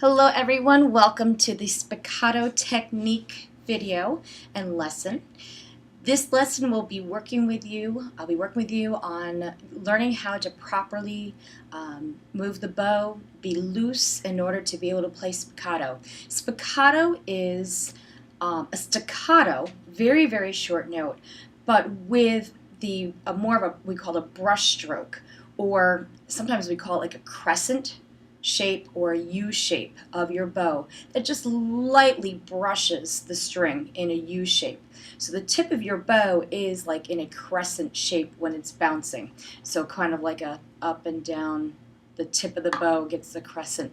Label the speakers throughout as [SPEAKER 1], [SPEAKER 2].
[SPEAKER 1] Hello everyone, welcome to the Spiccato technique video and lesson. This lesson will be working with you, I'll be working with you on learning how to properly move the bow, be loose in order to be able to play spiccato. Spiccato is a staccato, very, very short note, but with the more of a, we call it a brush stroke, or sometimes we call it like a crescent shape or a U shape of your bow that just lightly brushes the string in a U shape. So the tip of your bow is like in a crescent shape when it's bouncing. So kind of like a up and down, the tip of the bow gets the crescent,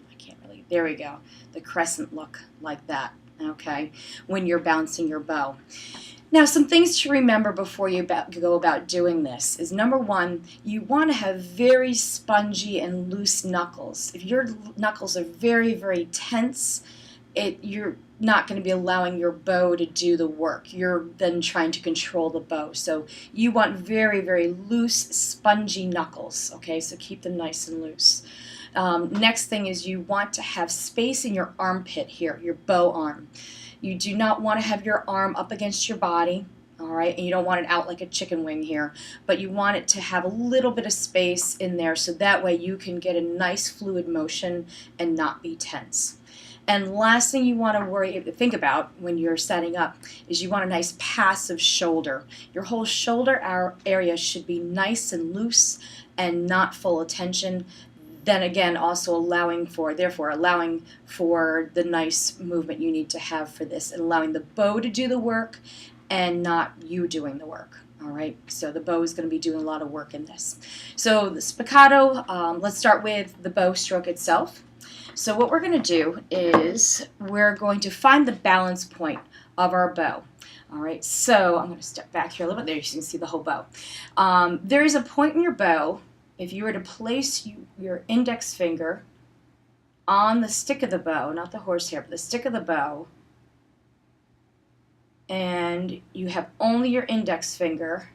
[SPEAKER 1] there we go, the crescent look like that, okay, when you're bouncing your bow. Now, some things to remember before you go about doing this is, number one, you want to have very spongy and loose knuckles. If your knuckles are very, very tense, you're not going to be allowing your bow to do the work. You're then trying to control the bow. So you want very, very loose, spongy knuckles, okay? So keep them nice and loose. Next thing is you want to have space in your armpit here, your bow arm. You do not want to have your arm up against your body, all right, and you don't want it out like a chicken wing here, but you want it to have a little bit of space in there so that way you can get a nice fluid motion and not be tense. And last thing you want to think about when you're setting up is you want a nice passive shoulder. Your whole shoulder area should be nice and loose and not full of tension. Then again, also allowing for the nice movement you need to have for this, and allowing the bow to do the work and not you doing the work. All right, so the bow is going to be doing a lot of work in this. So the spiccato, let's start with the bow stroke itself. So what we're going to do is we're going to find the balance point of our bow. All right, so I'm going to step back here a little bit. There you can see the whole bow. There is a point in your bow. If you were to place your index finger on the stick of the bow, not the horsehair, but the stick of the bow, and you have only your index finger,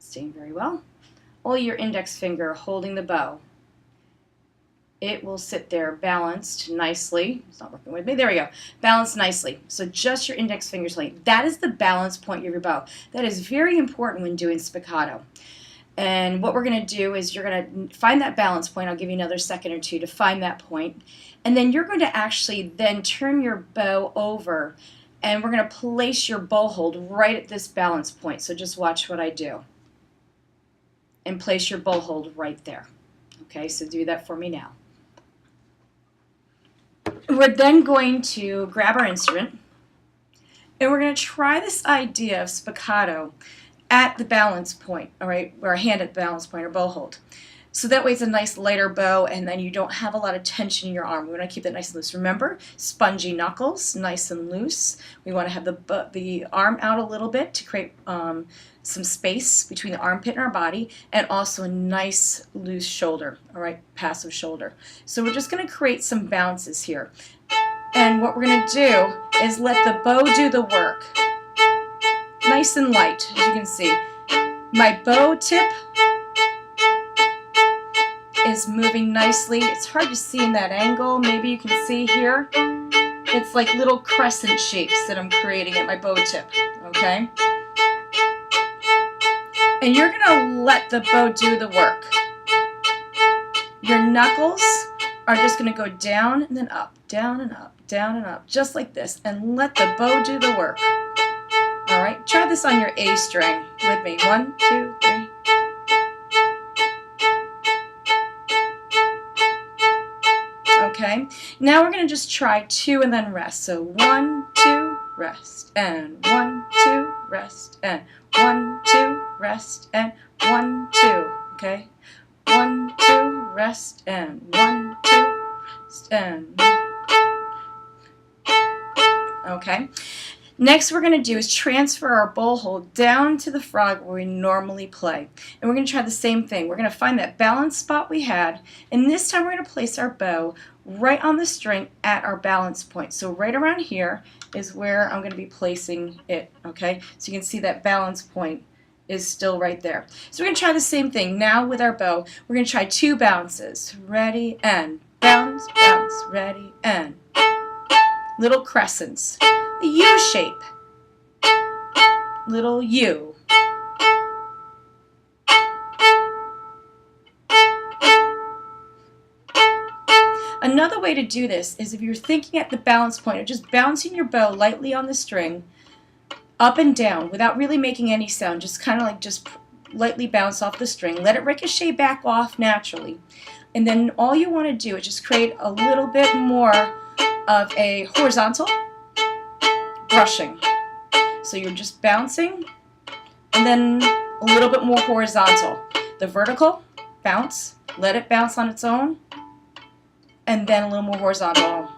[SPEAKER 1] staying very well, only your index finger holding the bow, it will sit there balanced nicely. It's not working with me. There we go. Balanced nicely. So just your index finger's length. That is the balance point of your bow. That is very important when doing spiccato. And what we're going to do is you're going to find that balance point. I'll give you another second or two to find that point. And then you're going to actually then turn your bow over, and we're going to place your bow hold right at this balance point. So just watch what I do. And place your bow hold right there. Okay, so do that for me now. We're then going to grab our instrument, and we're going to try this idea of spiccato at the balance point, all right, or a hand at the balance point, or bow hold. So that way it's a nice lighter bow, and then you don't have a lot of tension in your arm. We want to keep that nice and loose. Remember, spongy knuckles, nice and loose. We want to have the arm out a little bit to create some space between the armpit and our body, and also a nice loose shoulder, all right, passive shoulder. So we're just going to create some bounces here. And what we're going to do is let the bow do the work. Nice and light, as you can see. My bow tip is moving nicely. It's hard to see in that angle. Maybe you can see here. It's like little crescent shapes that I'm creating at my bow tip, okay? And you're going to let the bow do the work. Your knuckles are just going to go down and then up, down and up, down and up, just like this, and let the bow do the work. All right, try this on your A string with me. 1, 2, 3. Okay, now we're going to just try 2 and then rest. So 1, 2, rest, and 1, 2, rest, and 1, 2, rest, and 1, 2. Okay, 1, 2, rest, and 1, 2, rest, and okay. Next we're going to do is transfer our bow hold down to the frog where we normally play. And we're going to try the same thing. We're going to find that balance spot we had, and this time we're going to place our bow right on the string at our balance point. So right around here is where I'm going to be placing it, okay? So you can see that balance point is still right there. So we're going to try the same thing now with our bow. We're going to try 2 bounces. Ready and bounce, bounce, ready and. Little crescents. The U shape. Little U. Another way to do this is if you're thinking at the balance point of just bouncing your bow lightly on the string, up and down without really making any sound, just kind of like just lightly bounce off the string. Let it ricochet back off naturally. And then all you want to do is just create a little bit more of a horizontal brushing. So you're just bouncing and then a little bit more horizontal. The vertical, bounce, let it bounce on its own, and then a little more horizontal.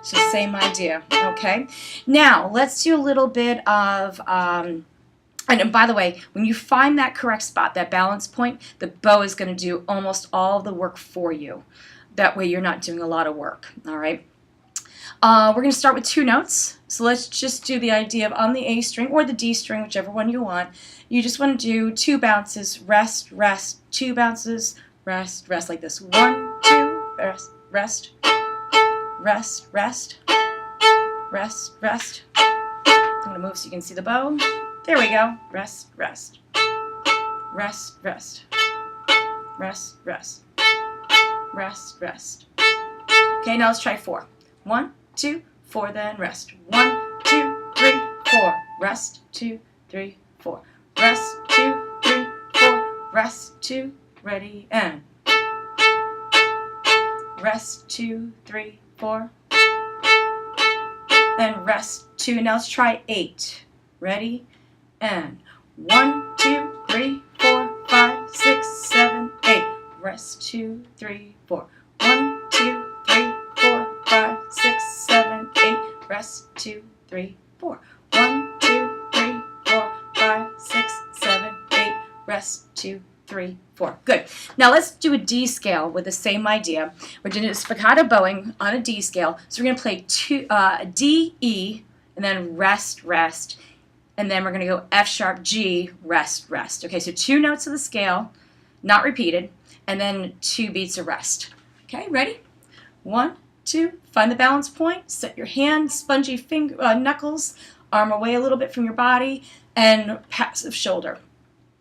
[SPEAKER 1] So same idea, okay? Now, let's do a little bit of, and by the way, when you find that correct spot, that balance point, the bow is going to do almost all of the work for you. That way you're not doing a lot of work, all right? We're going to start with 2 notes. So let's just do the idea of on the A string or the D string, whichever one you want. You just want to do 2 bounces, rest, rest, 2 bounces, rest, rest, like this. 1, 2, rest, rest. Rest, rest, rest, rest. I'm going to move so you can see the bow. There we go. Rest, rest. Rest, rest. Rest, rest. Rest, rest. Okay, now let's try 4. 1, 2, 4, then rest. 1, 2, 3, 4. Rest, 2, 3, 4. Rest, 2, 3, 4. Rest, 2, ready, and. Rest, 2, 3, 4, and rest 2. Now let's try 8. Ready? And 1, 2, 3, 4, 5, 6, 7, 8. Rest 2, 3, 4. 1, 2, 3, 4, 5, 6, 7, 8. Rest 2, 3, 4. 1, 2, 3, 4, 5, 6, 7, 8. Rest 2, 3, 4. Good. Now let's do a D scale with the same idea. We're doing a spiccato bowing on a D scale. So we're going to play D, E, and then rest, rest. And then we're going to go F sharp, G, rest, rest. Okay, so 2 notes of the scale, not repeated, and then 2 beats of rest. Okay, ready? 1, 2, find the balance point, set your hand, spongy finger, knuckles, arm away a little bit from your body, and passive shoulder.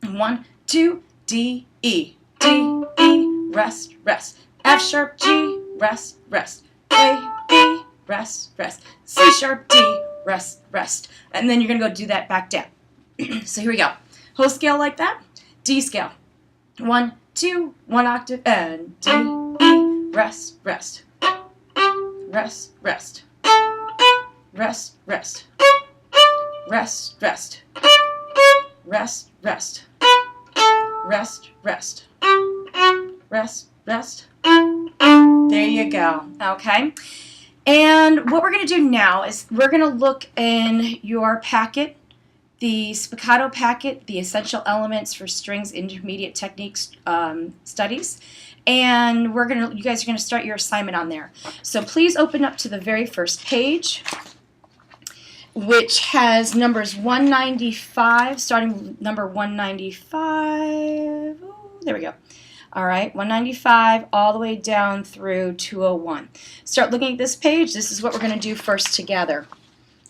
[SPEAKER 1] 1, 2, D, E, D, E, rest, rest. F sharp, G, rest, rest. A, B, rest, rest. C sharp, D, rest, rest. And then you're going to go do that back down. So here we go. Whole scale like that. D scale. 1, 2, 1 octave, and D, E, rest, rest. Rest, rest. Rest, rest. Rest, rest. Rest, rest. Rest, rest. Rest, rest. There you go. Okay. And what we're going to do now is we're going to look in your packet, the Spiccato packet, the essential elements for strings intermediate techniques studies. And you guys are going to start your assignment on there. So please open up to the very first page, which has numbers 195, starting with number 195. Oh, there we go. All right, 195 all the way down through 201. Start looking at this page. This is what we're going to do first together.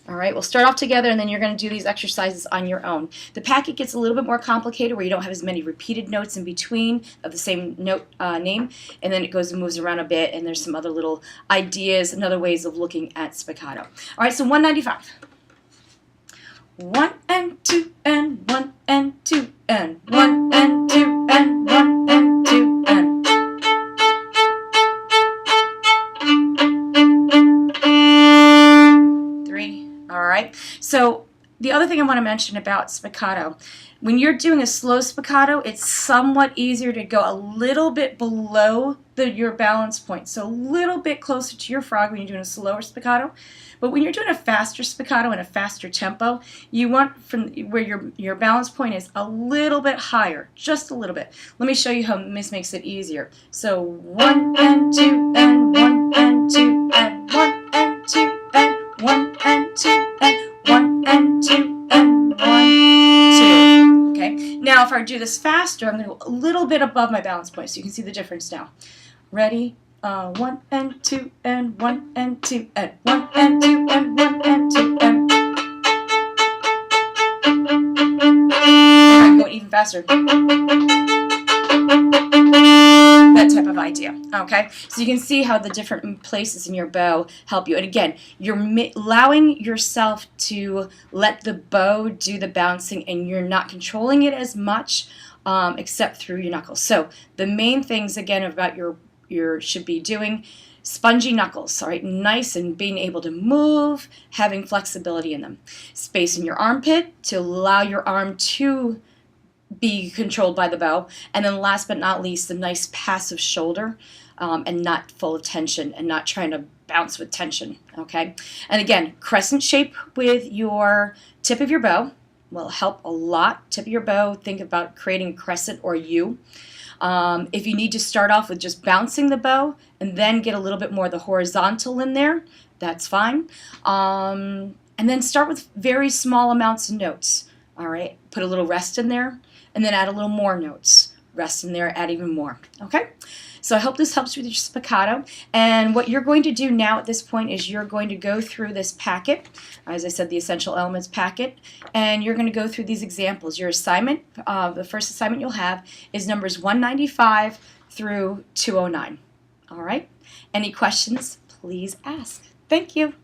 [SPEAKER 1] All right, we'll start off together, and then you're going to do these exercises on your own. The packet gets a little bit more complicated where you don't have as many repeated notes in between of the same note name, and then it goes and moves around a bit, and there's some other little ideas and other ways of looking at spiccato. All right, so 195. 1 and 2 and 1 and 2 and 1 and 2 and 1 and 2 and. All right. So the other thing I want to mention about spiccato, when you're doing a slow spiccato, it's somewhat easier to go a little bit below your balance point, so a little bit closer to your frog when you're doing a slower spiccato. But when you're doing a faster spiccato and a faster tempo, you want from where your balance point is a little bit higher, just a little bit. Let me show you how this makes it easier. So 1 and 2 and 1 and 2 and 1 and 2 and 1 and 2 and 1 and 2 and 1 I do this faster, I'm going to go a little bit above my balance point so you can see the difference now. Ready? 1 and 2 and 1 and 2 and 1 and 2 and 1 and 2 and I'm going even faster. That type of idea, okay? So you can see how the different places in your bow help you. And again, you're allowing yourself to let the bow do the bouncing and you're not controlling it as much except through your knuckles. So the main things, again, about your should be doing spongy knuckles, all right? Nice and being able to move, having flexibility in them. Space in your armpit to allow your arm to be controlled by the bow. And then last but not least, the nice passive shoulder and not full of tension and not trying to bounce with tension, okay? And again, crescent shape with your tip of your bow will help a lot. Tip of your bow, think about creating a crescent or a U. If you need to start off with just bouncing the bow and then get a little bit more of the horizontal in there, that's fine. And then start with very small amounts of notes, all right? Put a little rest in there and then add a little more notes. Rest in there, add even more, okay? So I hope this helps with your spiccato. And what you're going to do now at this point is you're going to go through this packet, as I said, the Essential Elements packet, and you're going to go through these examples. Your assignment, the first assignment you'll have is numbers 195 through 209. All right? Any questions, please ask. Thank you.